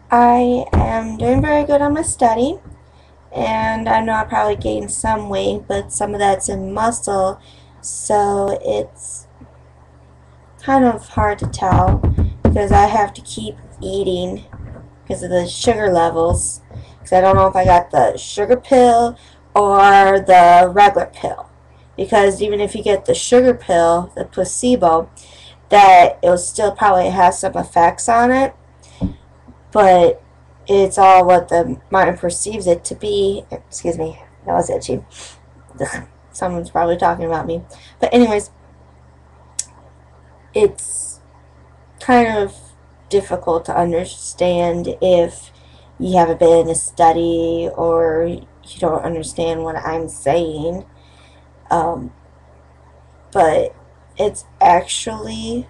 I am doing very good on my study, and I know I probably gained some weight, but some of that's in muscle, so it's kind of hard to tell because I have to keep eating because of the sugar levels. Because I don't know if I got the sugar pill or the regular pill. Because even if you get the sugar pill, the placebo, that it'll still probably have some effects on it, but it's all what the mind perceives it to be. Excuse me, that was itchy. Someone's probably talking about me. But anyways, it's kind of difficult to understand if you haven't been in a study or you don't understand what I'm saying. Um, but it's actually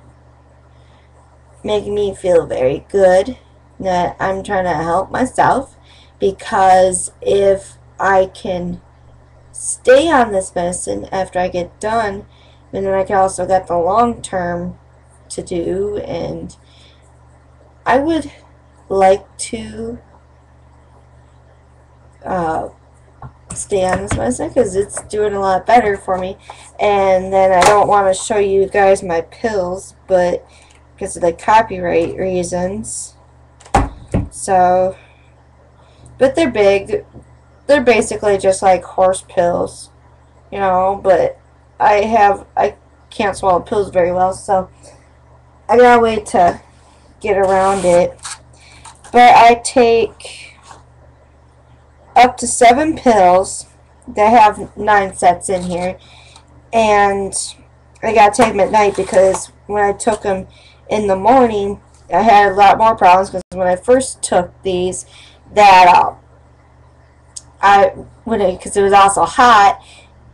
making me feel very good that I'm trying to help myself, because if I can stay on this medicine after I get done, and then I can also get the long term to do, and I would like to stay on this medicine because it's doing a lot better for me. And then I don't want to show you guys my pills, but because of the copyright reasons. So, but they're big. They're basically just like horse pills, you know, but I can't swallow pills very well, so I gotta wait to get around it. But I take up to 7 pills. They have 9 sets in here, and I gotta take them at night because when I took them in the morning, I had a lot more problems. Because when I first took these, that because it was also hot,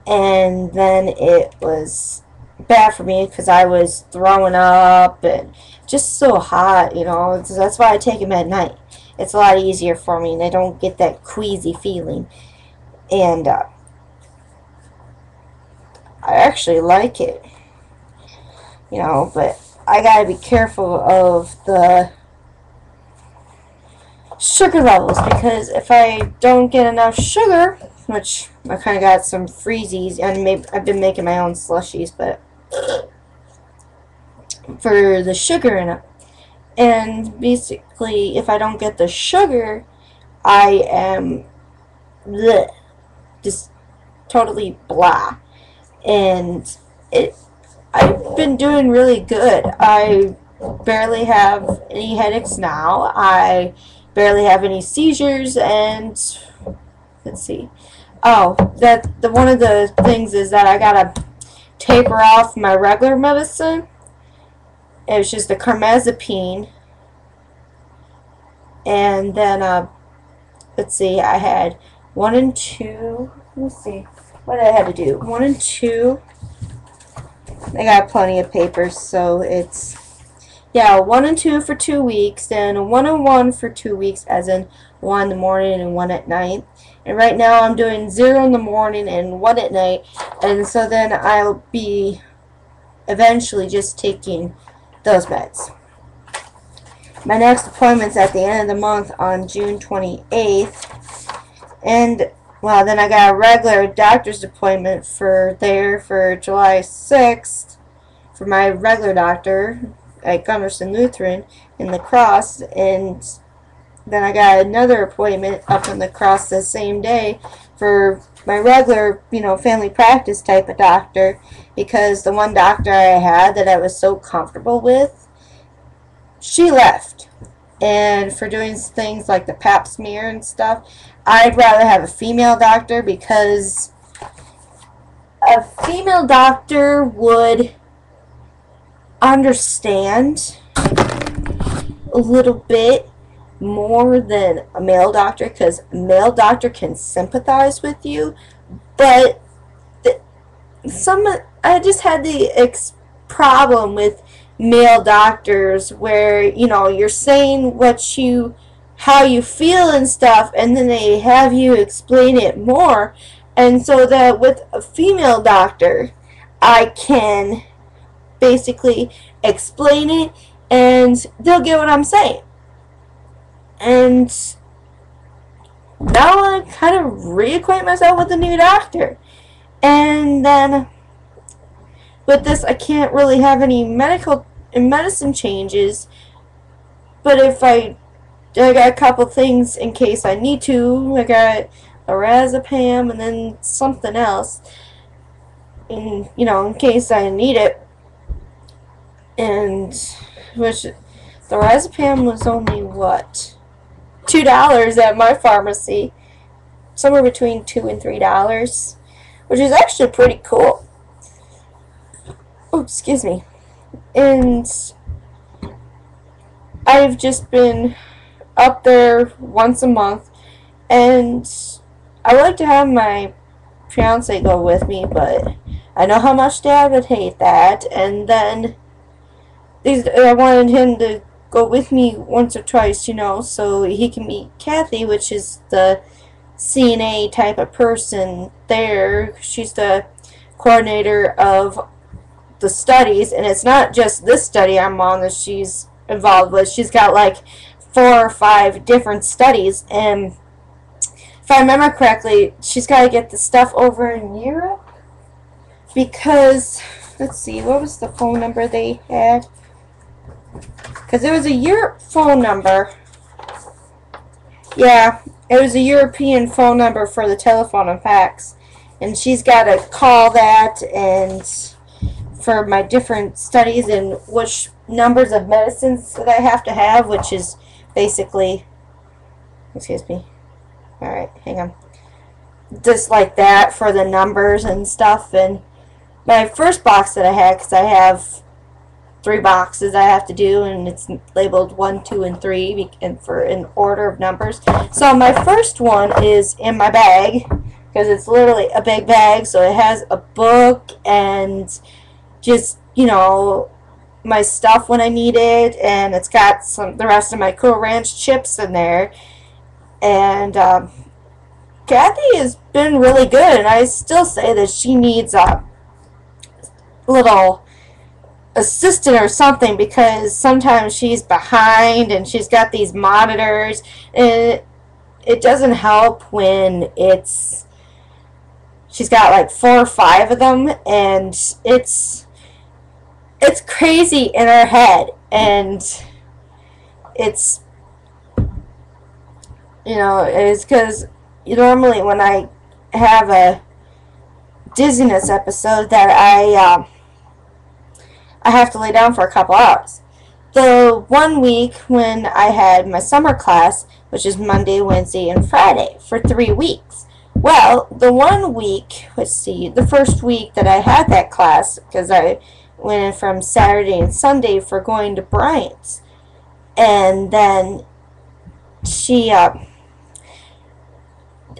and then it was bad for me because I was throwing up and just so hot, you know. So that's why I take them at night. It's a lot easier for me, and I don't get that queasy feeling. And I actually like it, you know, but I gotta be careful of the sugar levels, because if I don't get enough sugar, which I kind of got some freezies, and maybe I've been making my own slushies, but for the sugar in it, and basically if I don't get the sugar, I am bleh, just totally blah. And I've been doing really good. I barely have any headaches now. I barely have any seizures, and let's see. Oh, one of the things is that I gotta taper off my regular medicine. It was just the carbamazepine, and then let's see. I had 1 and 2. Let's see. What did I have to do? 1 and 2. I got plenty of papers, so it's, yeah, 1 and 2 for 2 weeks, then 1 and 1 for 2 weeks, as in 1 in the morning and 1 at night. And right now I'm doing 0 in the morning and 1 at night, and so then I'll be eventually just taking those meds. My next appointment's at the end of the month on June 28th, and well, then I got a regular doctor's appointment for July 6th for my regular doctor at Gunderson Lutheran in La Crosse, and then I got another appointment up in La Crosse the same day for my regular, you know, family practice type of doctor, because the one doctor I had that I was so comfortable with, she left. And for doing things like the pap smear and stuff, I'd rather have a female doctor, because a female doctor would understand a little bit more than a male doctor, because a male doctor can sympathize with you, but I just had the problem with male doctors where, you know, you're saying how you feel and stuff, and then they have you explain it more. And so that with a female doctor, I can basically explain it and they'll get what I'm saying. And now I kind of reacquaint myself with the new doctor. And then with this, I can't really have any medicine changes. But if I got a couple things in case I need to. I got lorazepam and then something else. And, you know, in case I need it. And, which, the lorazepam was only, what? $2 at my pharmacy. Somewhere between $2 and $3. Which is actually pretty cool. Oh, excuse me. And I've just been up there once a month, and I like to have my fiance go with me, but I know how much Dad would hate that. And then I wanted him to go with me once or twice, you know, so he can meet Kathy, which is the CNA type of person there. She's the coordinator of the studies, and it's not just this study I'm on that she's involved with. She's got like 4 or 5 different studies, and if I remember correctly, she's got to get the stuff over in Europe because, let's see, what was the phone number they had? Because it was a Europe phone number. Yeah, it was a European phone number for the telephone and fax, and she's got to call that and for my different studies and which numbers of medicines that I have to have, which is basically, excuse me, alright, hang on, just like that for the numbers and stuff. And my first box that I had, because I have 3 boxes I have to do, and it's labeled 1, 2, and 3 and for in order of numbers. So my first one is in my bag, because it's literally a big bag, so it has a book and just, you know, my stuff when I need it, and it's got the rest of my Cool Ranch chips in there. And Kathy has been really good, and I still say that she needs a little assistant or something, because sometimes she's behind and she's got these monitors, and it doesn't help when she's got like 4 or 5 of them, and it's crazy in her head, and it's, you know, it's because normally when I have a dizziness episode that I have to lay down for a couple hours. The one week when I had my summer class, which is Monday, Wednesday, and Friday for 3 weeks. Well, the one week, let's see, the first week that I had that class, because I went in from Saturday and Sunday for going to Bryant's, and then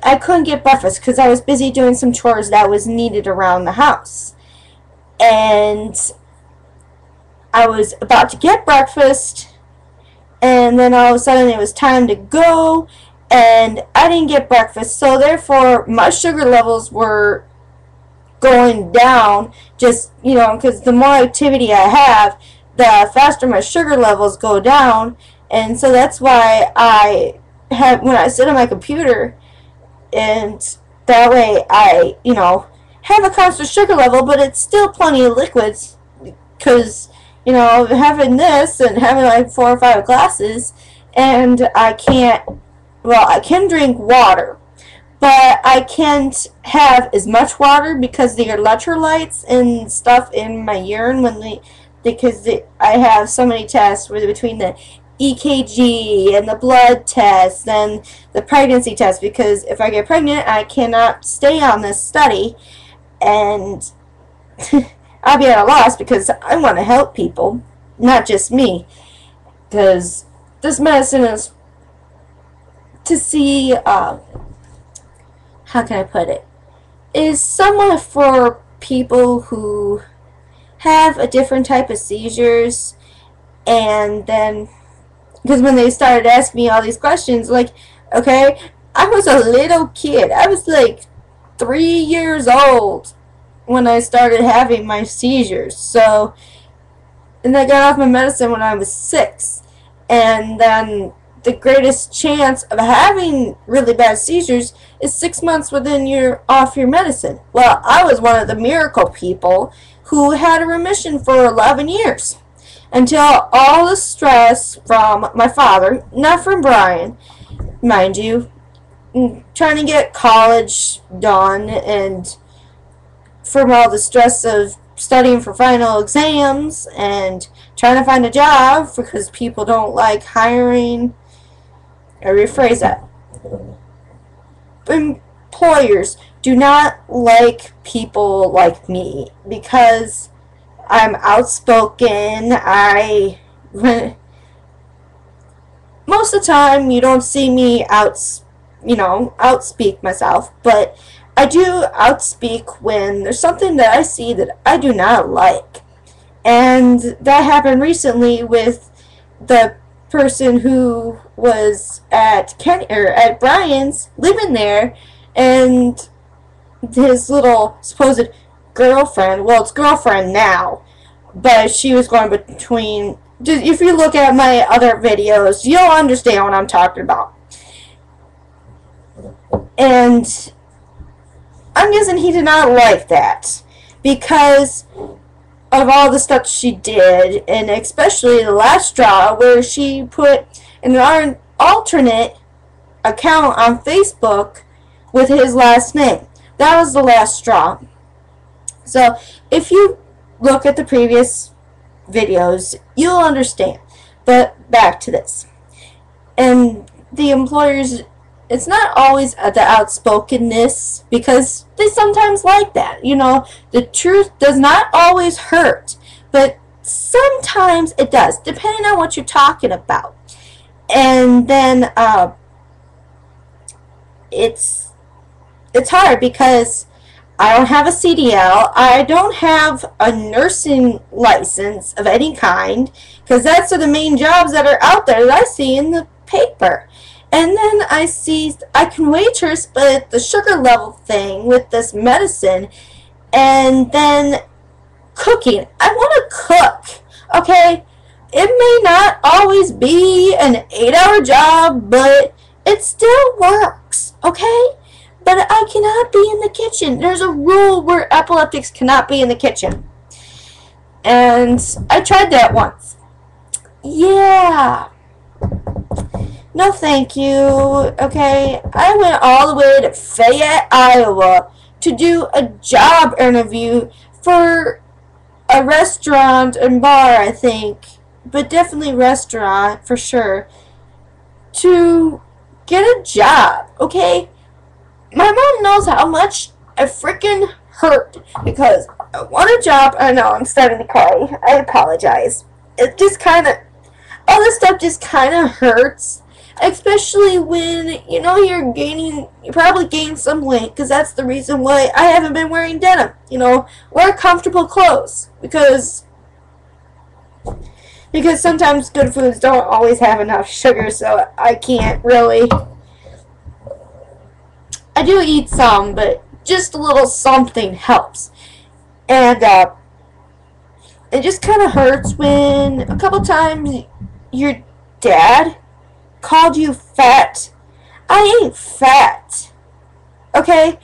I couldn't get breakfast because I was busy doing some chores that was needed around the house, and I was about to get breakfast, and then all of a sudden it was time to go, and I didn't get breakfast, so therefore my sugar levels were going down, just, you know, because the more activity I have, the faster my sugar levels go down. And so that's why when I sit on my computer, and that way I, you know, have a constant sugar level, but it's still plenty of liquids, because, you know, having this and having like 4 or 5 glasses, and I can drink water, but I can't have as much water because the electrolytes and stuff in my urine I have so many tests between the EKG and the blood test and the pregnancy test, because if I get pregnant I cannot stay on this study, and I'll be at a loss because I want to help people, not just me, because this medicine is to see how can I put it, is somewhat for people who have a different type of seizures. And then, because when they started asking me all these questions, like, okay, I was a little kid. I was like 3 years old when I started having my seizures. So, and I got off my medicine when I was 6. And then the greatest chance of having really bad seizures is 6 months within off your medicine. Well, I was one of the miracle people who had a remission for 11 years. Until all the stress from my father, not from Brian, mind you, trying to get college done, and from all the stress of studying for final exams and trying to find a job because people don't like hiring. I rephrase that. Employers do not like people like me because I'm outspoken. Most of the time you don't see me outspeak myself, but I do outspeak when there's something that I see that I do not like. And that happened recently with the person who was at Brian's, living there, and his little supposed girlfriend, well, it's girlfriend now, but she was going between, if you look at my other videos, you'll understand what I'm talking about. And I'm guessing he did not like that because of all the stuff she did, and especially the last straw where she put an alternate account on Facebook with his last name. That was the last straw. So if you look at the previous videos, you'll understand. But back to this. And the employers, it's not always the outspokenness, because they sometimes like that. The truth does not always hurt, but sometimes it does, depending on what you're talking about. And then it's hard because I don't have a CDL. I don't have a nursing license of any kind, because that's the main jobs that are out there that I see in the paper. And then I see I can waitress, but the sugar level thing with this medicine, and then cooking. I want to cook, okay? It may not always be an 8-hour job, but it still works, okay? But I cannot be in the kitchen. There's a rule where epileptics cannot be in the kitchen. And I tried that once. Yeah. No, thank you. Okay, I went all the way to Fayette, Iowa to do a job interview for a restaurant and bar, I think, but definitely restaurant for sure, to get a job, okay? My mom knows how much I freaking hurt because I want a job. I know, I'm starting to cry. I apologize. It just kind of, all this stuff just kind of hurts. Especially when, you probably gained some weight, because that's the reason why I haven't been wearing denim. Wear comfortable clothes, because sometimes good foods don't always have enough sugar, so I can't really. I do eat some, but just a little something helps. And it just kind of hurts when a couple times your dad called you fat. I ain't fat. Okay?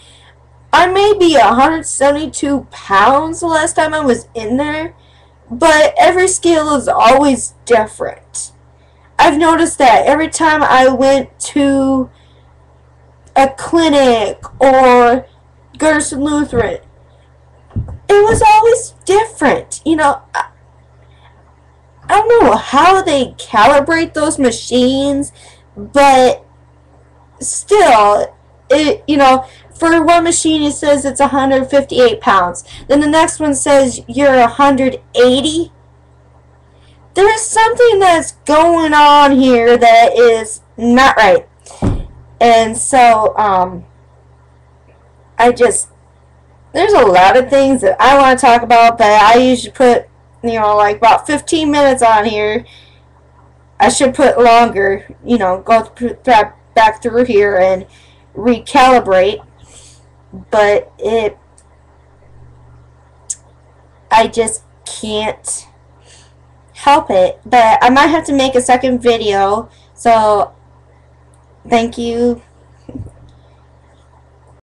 I may be 172 pounds the last time I was in there, but every scale is always different. I've noticed that every time I went to a clinic or Gerson Lutheran, it was always different. I don't know how they calibrate those machines, but still, for one machine it says it's 158 pounds. Then the next one says you're 180. There's something that's going on here that is not right. And so, there's a lot of things that I want to talk about, but I usually put like about 15 minutes on here. I should put longer, go back through here and recalibrate. But I just can't help it. But I might have to make a second video So, thank you